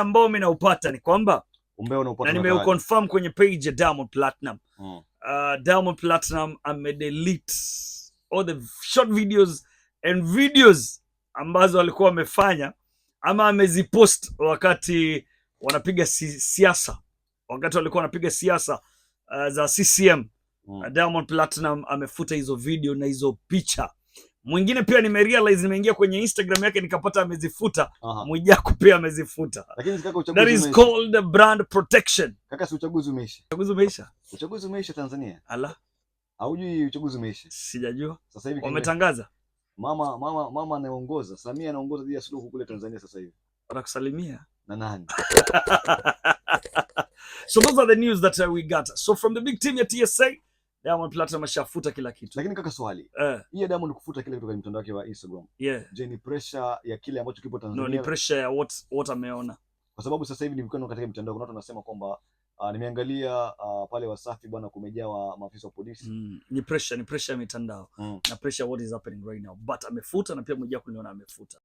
ambao mimi naupata ni kwamba umbea unaupata na nimeuconfirm kwenye page ya Diamond Platinum. Diamond Platinum amedelete all the short videos and videos ambazo walikuwa wamefanya ama amezipost wakati wanapiga siasa, wakati walikuwa wanapiga siasa za CCM. Diamond Platinum amefuta hizo video na hizo picha. Mwingine pia nimerealize, nimeingia kwenye Instagram yake nikapata amezifuta. Mwijaku pia amezifuta. Lakini kaka, that is called brand protection. Kaka, si uchaguzi umeisha? Uchaguzi umeisha? Uchaguzi umeisha Tanzania. Ala, haujui uchaguzi umeisha? Sijajua. Sasa hivi wametangaza mama anaongoza, Samia anaongoza dhidi ya Suluhu kule Tanzania sasa hivi. Wanakusalimia na nani? So those are the news that we got. So from the big team ya TSA, Diamond Platinum ashafuta kila kitu. Lakini kaka, swali. Hii Diamond kufuta kile kitu kwenye mtandao wake wa Instagram. Je, ni pressure ya kile ambacho kipo Tanzania? No, ni pressure ya what ameona. Kwa sababu sasa hivi nilikuwa katika mtandao kuna watu wanasema kwamba nimeangalia pale Wasafi bwana kumejaa maafisa wa polisi. Ni pressure ya mitandao. Na pressure what is happening right now. But amefuta na pia Mwijaku niona amefuta.